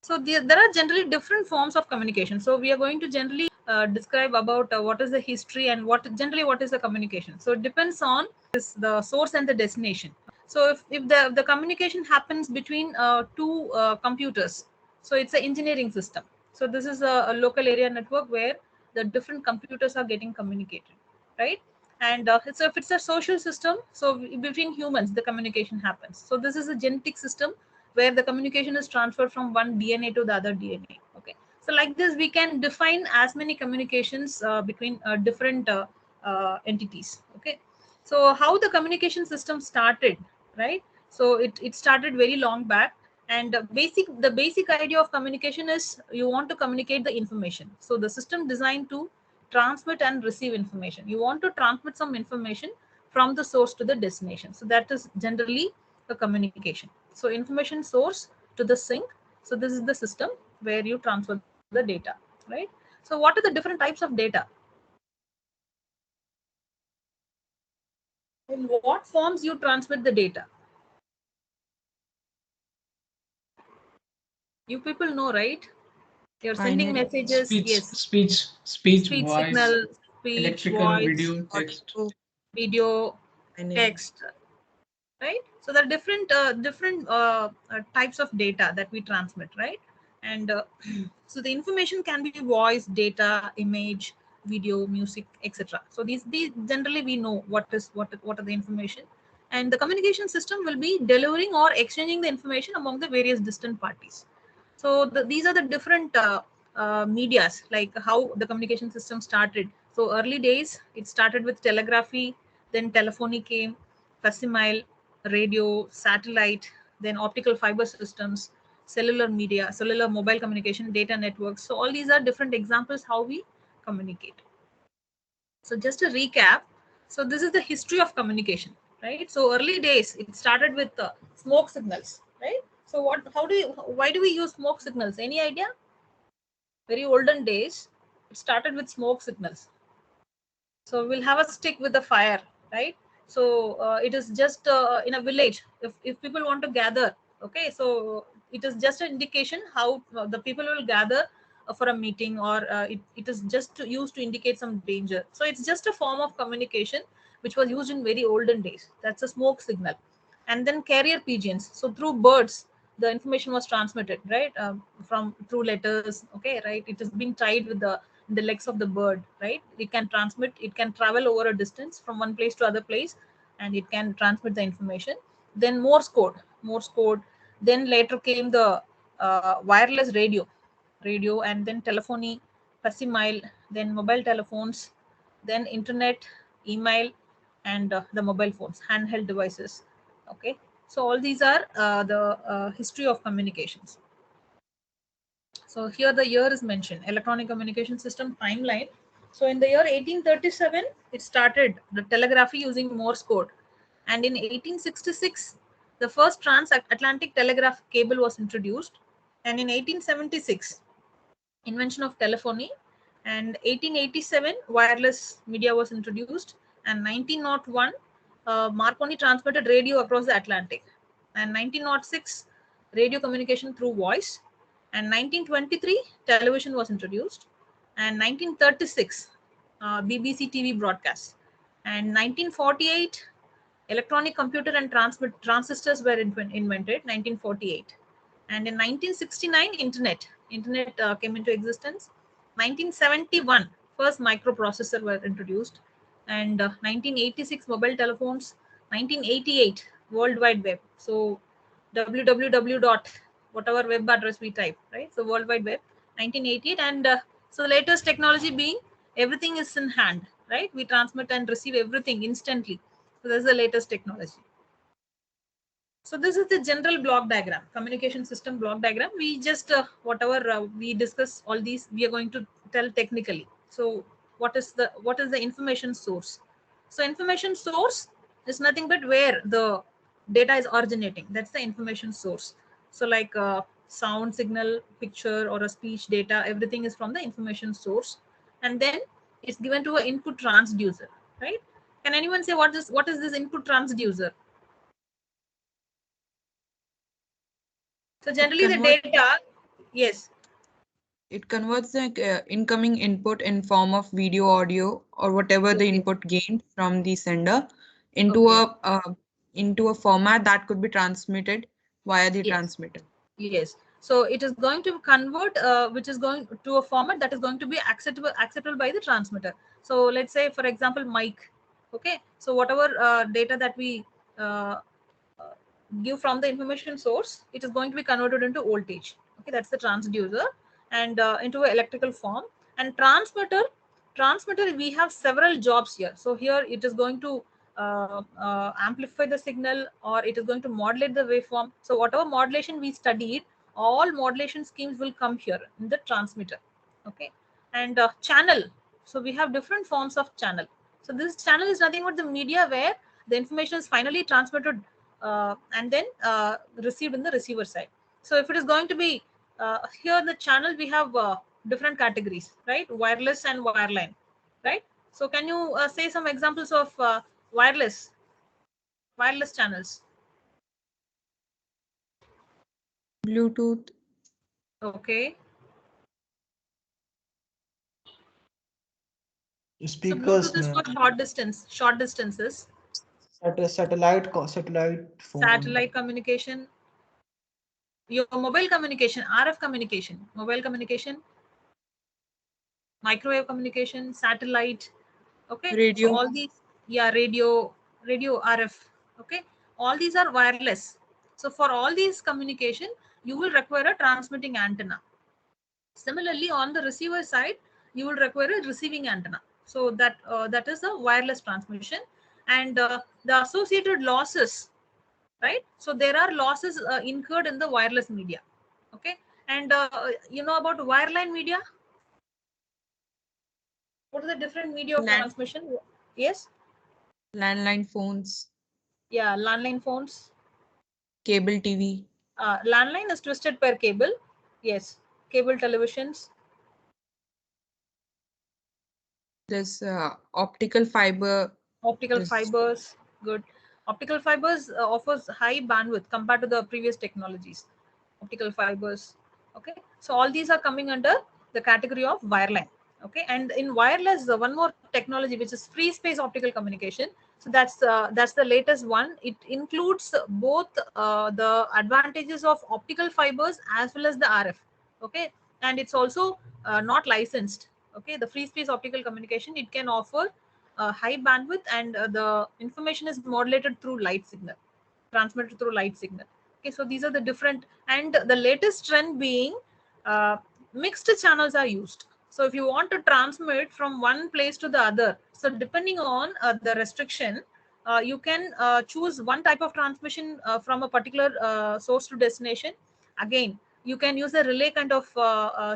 So there are generally different forms of communication. So we are going to generally describe about what is the history and what is the communication. So it depends on the source and the destination. So if the communication happens between two computers, so it's an engineering system. So this is a local area network where the different computers are getting communicated, right? And so if it's a social system, so between humans the communication happens. So this is a genetic system where the communication is transferred from one DNA to the other DNA. Okay, so like this we can define as many communications between different entities. Okay, so how the communication system started, right? So it started very long back, and the basic idea of communication is you want to communicate the information. So the system designed to transmit and receive information. You want to transmit some information from the source to the destination. So that is generally a communication. So information source to the sink. So this is the system where you transfer the data, right? So what are the different types of data? In what forms you transmit the data? You people know, right? You're sending Binary. messages. Yes. Speech, Speech voice, signal, speech, electrical, voice, video, text. Audio. video, Binary. text, right? So there are different types of data that we transmit, right? And so the information can be voice, data, image, video, music, etc. So these generally we know what are the information, and the communication system will be delivering or exchanging the information among the various distant parties. So these are the different medias, like how the communication system started. So early days it started with telegraphy, then telephony came, facsimile, radio, satellite, then optical fiber systems, cellular media, cellular mobile communication, data networks. So all these are different examples how we communicate. So just a recap. So this is the history of communication, right? So early days it started with smoke signals, right? So why do we use smoke signals? Any idea? Very olden days, it started with smoke signals. So we'll have a stick with the fire, right? So it is just in a village. If people want to gather, okay, so it is just an indication how the people will gather for a meeting, or it is just used to indicate some danger. So it's just a form of communication which was used in very olden days. That's a smoke signal. And then carrier pigeons. So through birds, the information was transmitted, right? From through letters, okay, right? It is being tied with the legs of the bird, right? It can transmit, it can travel over a distance from one place to other place, and it can transmit the information. Then Morse code. Then later came the wireless radio, and then telephony, facsimile, then mobile telephones, then internet, email, and the mobile phones, handheld devices. Okay, so all these are the history of communications. So here the year is mentioned, electronic communication system timeline. So in the year 1837, it started the telegraphy using Morse code. And in 1866, the first transatlantic telegraph cable was introduced. And in 1876, invention of telephony. And 1887, wireless media was introduced. And 1901, Marconi transmitted radio across the Atlantic. And 1906, radio communication through voice. And 1923, television was introduced. And 1936, BBC TV broadcast. And 1948, electronic computer and transistors were invented, 1948. And in 1969, internet came into existence. 1971, first microprocessor were introduced. And 1986, mobile telephones. 1988, world wide web. So www dot whatever web address we type, right? So world wide web, 1988. And so the latest technology being everything is in hand, right? We transmit and receive everything instantly. So this is the latest technology. So this is the general block diagram, communication system block diagram. We just whatever we discuss all these, we are going to tell technically. So what is the information source? So information source is nothing but where the data is originating. That's the information source. So like sound signal, picture, or a speech data, everything is from the information source, and then it's given to an input transducer, right? Can anyone say what is this input transducer? So It generally the convert. data, Yes. It converts the incoming input in form of video, audio, or whatever the Okay. input gained from the sender into Okay. a format that could be transmitted via the Yes. transmitter. Yes. So it is going to convert, which is going to a format that is going to be acceptable by the transmitter. So let's say, for example, mic. Okay. So whatever data that we uh, uh, give from the information source, it is going to be converted into voltage. Okay, that's the transducer, and into an electrical form. And transmitter, we have several jobs here. So here it is going to amplify the signal, or it is going to modulate the waveform. So whatever modulation we studied, all modulation schemes will come here in the transmitter. Okay. And channel, so we have different forms of channel. So this channel is nothing but the media where the information is finally transmitted and then received in the receiver side. So if it is going to be here in the channel, we have different categories, right? Wireless and wireline, right? So can you say some examples of wireless channels? Bluetooth, Okay. So Speakers, Bluetooth is for ma'am. short distances, Satellite phone. satellite communication, your mobile communication, RF communication, mobile communication, microwave communication, satellite. Okay, so radio. all these, yeah, radio RF. Okay, all these are wireless. So for all these communication, you will require a transmitting antenna. Similarly, on the receiver side, you will require a receiving antenna. So that is a wireless transmission, and the associated losses, right? So there are losses incurred in the wireless media. Okay, and you know about wireline media. What is the different media of land, transmission? Yes. Landline phones, Yeah, landline phones. cable TV. Landline is twisted per cable. Yes, cable televisions, This optical fiber. optical This fibers. Good. Optical fibers offers high bandwidth compared to the previous technologies. Optical fibers. Okay, so all these are coming under the category of wireline. Okay, and in wireless, one more technology which is free space optical communication. So that's the latest one. It includes both the advantages of optical fibers as well as the RF. Okay, and it's also not licensed. Okay, the free space optical communication, it can offer high bandwidth, and the information is modulated through light signal, transmitted through light signal. Okay, so these are the different, and the latest trend being uh, mixed channels are used. So if you want to transmit from one place to the other, so depending on the restriction, you can choose one type of transmission from a particular source to destination. Again, you can use a relay kind of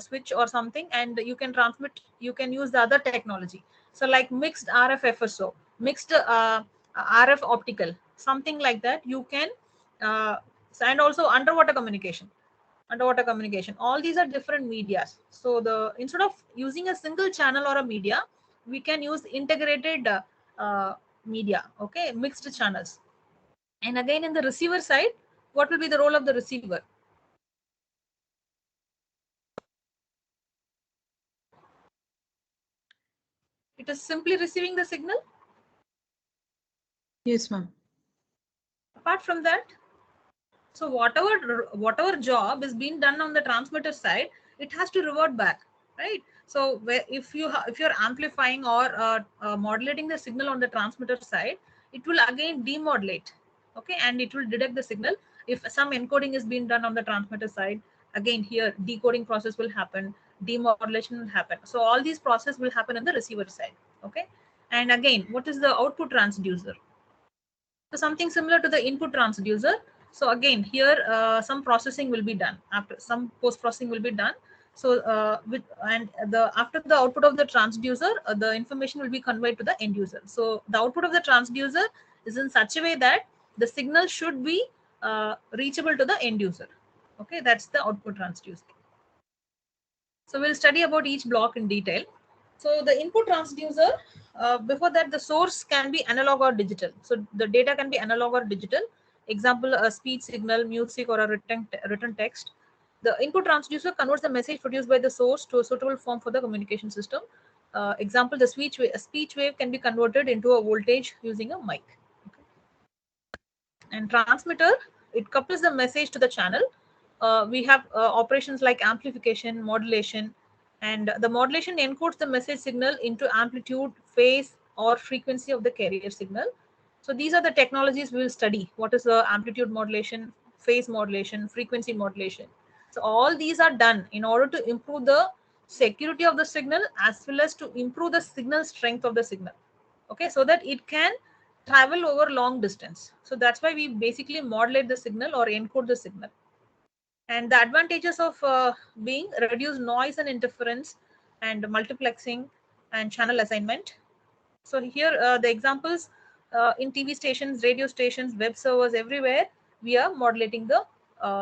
switch or something, and you can transmit, you can use the other technology. So like mixed RF FSO, mixed RF optical, something like that you can, uh, and also underwater communication, all these are different medias. So the instead of using a single channel or a media, we can use integrated media. Okay, mixed channels. And again, in the receiver side, what will be the role of the receiver? It is simply receiving the signal. yes, ma'am. Apart from that, so whatever job is being done on the transmitter side, it has to revert back, right? So if you're amplifying or modulating the signal on the transmitter side, it will again demodulate. Okay, and it will detect the signal. If some encoding is being done on the transmitter side, again here decoding process will happen, demodulation will happen. So all these process will happen on the receiver side. Okay, and again, what is the output transducer? So something similar to the input transducer. So again, here some processing will be done. After some post processing will be done. So with and the after the output of the transducer, the information will be conveyed to the end user. So the output of the transducer is in such a way that the signal should be reachable to the end user. Okay, that's the output transducer. So we'll study about each block in detail. So the input transducer, before that, the source can be analog or digital. So the data can be analog or digital. Example, a speech signal, music, or a written text. The input transducer converts the message produced by the source to a suitable form for the communication system. Example, the speech wave can be converted into a voltage using a mic. Okay. And transmitter, it couples the message to the channel. We have operations like amplification, modulation, and the modulation encodes the message signal into amplitude, phase, or frequency of the carrier signal. So these are the technologies we will study. What is the amplitude modulation, phase modulation, frequency modulation? So all these are done in order to improve the security of the signal as well as to improve the signal strength of the signal. Okay, so that it can travel over long distance. So that's why we basically modulate the signal or encode the signal. And the advantages of being reduce noise and interference and multiplexing and channel assignment. So here the examples in TV stations, radio stations, web servers, everywhere we are modulating the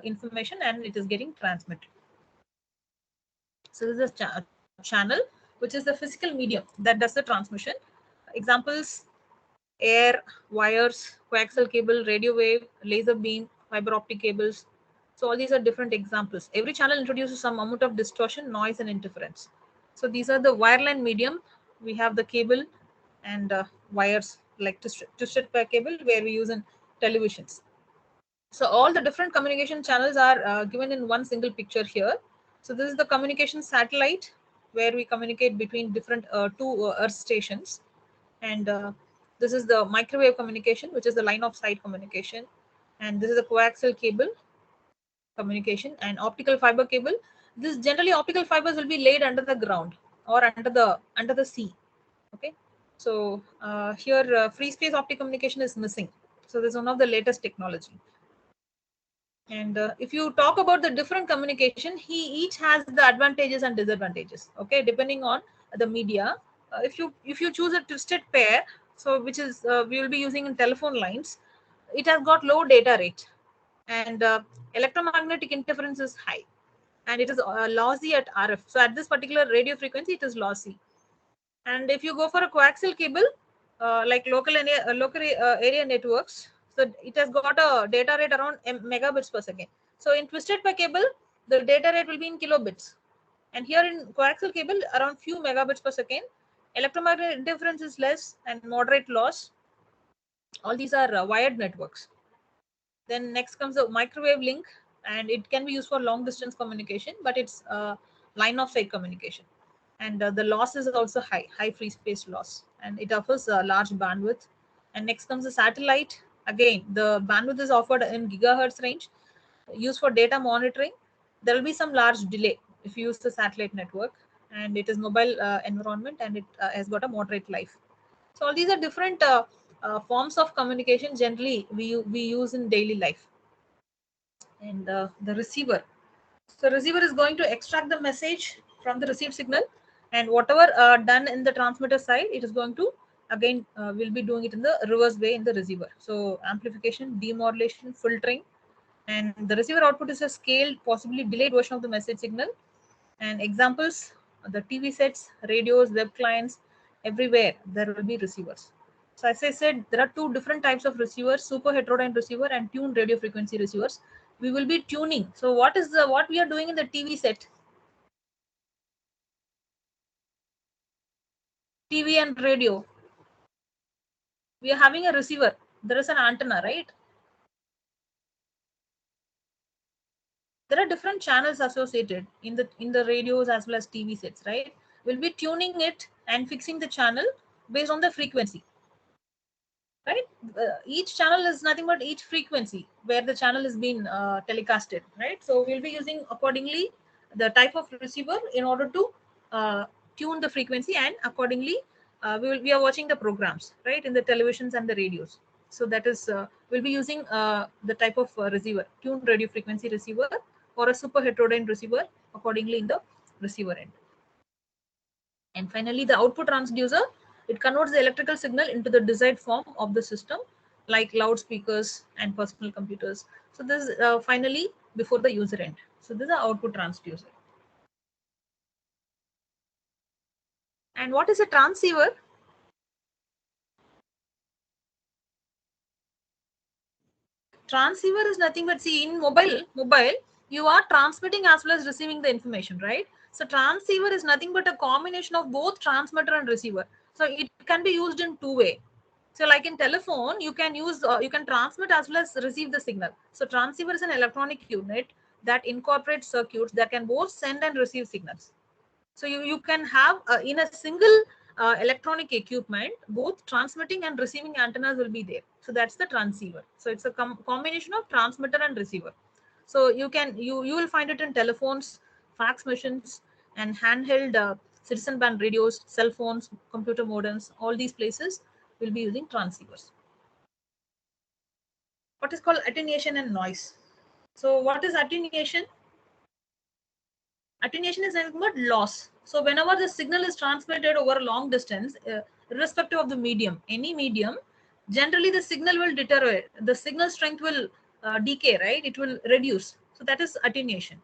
information and it is getting transmitted. So this is a channel, which is the physical medium that does the transmission. Examples: air, wires, coaxial cable, radio wave, laser beam, fiber optic cables. So all these are different examples. Every channel introduces some amount of distortion, noise, and interference. So these are the wireline medium. We have the cable and wires like twisted pair cable where we use in televisions. So all the different communication channels are given in one single picture here. So this is the communication satellite where we communicate between different two earth stations. And this is the microwave communication, which is the line of sight communication. And this is a coaxial cable communication and optical fiber cable. This generally optical fibers will be laid under the ground or under the sea. Okay. So here free space optic communication is missing. So this is one of the latest technology. And if you talk about the different communication, each has the advantages and disadvantages. Okay, depending on the media. If you choose a twisted pair, so which is we will be using in telephone lines, it has got low data rate, and electromagnetic interference is high, and it is lossy at RF. So at this particular radio frequency, it is lossy. And if you go for a coaxial cable, like area networks, so it has got a data rate around megabits per second. So in twisted pair cable, the data rate will be in kilobits. And here in coaxial cable, around few megabits per second. Electromagnetic interference is less and moderate loss. All these are wired networks. Then next comes the microwave link, and it can be used for long distance communication, but it's line of sight communication. And the loss is also high free space loss, and it offers a large bandwidth. And next comes the satellite. Again, the bandwidth is offered in gigahertz range, used for data monitoring. There will be some large delay if you use the satellite network, and it is mobile environment, and it has got a moderate life. So all these are different forms of communication generally we use in daily life. And the receiver. So receiver is going to extract the message from the received signal, and whatever done in the transmitter side, it is going to again will be doing it in the reverse way in the receiver. So amplification, demodulation, filtering, and the receiver output is a scaled, possibly delayed version of the message signal. And examples: the TV sets, radios, web clients, everywhere there will be receivers. So as I said, there are two different types of receivers: super heterodyne receiver and tuned radio frequency receivers. We will be tuning. So what we are doing in the TV set, TV and radio, we are having a receiver. There is an antenna, right? There are different channels associated in the radios as well as TV sets, right? We'll be tuning it and fixing the channel based on the frequency, right? Each channel is nothing but each frequency where the channel is being telecasted, right? So we'll be using accordingly the type of receiver in order to uh, tune the frequency, and accordingly we are watching the programs, right, in the televisions and the radios. So that is we'll be using the type of receiver, tuned radio frequency receiver or a super heterodyne receiver accordingly in the receiver end. And finally, the output transducer, it converts the electrical signal into the desired form of the system, like loudspeakers and personal computers. So this is finally before the user end. So this is the output transducer. And what is a transceiver? Transceiver is nothing but, see, in mobile, you are transmitting as well as receiving the information, right? So transceiver is nothing but a combination of both transmitter and receiver. So it can be used in two way. So like in telephone, you can use you can transmit as well as receive the signal. So transceiver is an electronic unit that incorporates circuits that can both send and receive signals. So you can have in a single electronic equipment, both transmitting and receiving antennas will be there. So that's the transceiver. So it's a combination of transmitter and receiver. So you will find it in telephones, fax machines, and handheld citizen band radios, cell phones, computer modems. All these places will be using transceivers. What is called attenuation and noise. So what is attenuation? Attenuation is nothing but loss. So whenever the signal is transmitted over a long distance, irrespective of the medium, any medium, generally the signal will deteriorate. The signal strength will decay, right? It will reduce. So that is attenuation.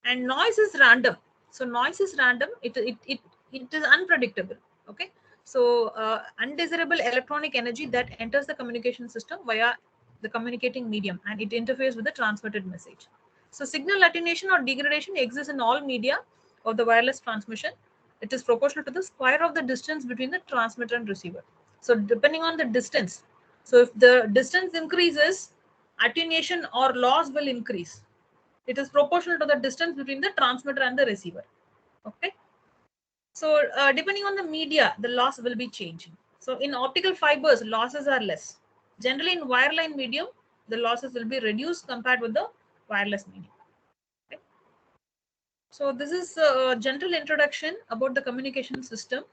And noise is random. So noise is random. It is unpredictable. Okay. So undesirable electronic energy that enters the communication system via the communicating medium, and it interferes with the transmitted message. So signal attenuation or degradation exists in all media of the wireless transmission. It is proportional to the square of the distance between the transmitter and receiver. So depending on the distance, so if the distance increases, attenuation or loss will increase. It is proportional to the distance between the transmitter and the receiver. Okay. So depending on the media, the loss will be changing. So in optical fibers, losses are less. Generally in wireline medium, the losses will be reduced compared with the wireless medium. Okay. So this is a general introduction about the communication system.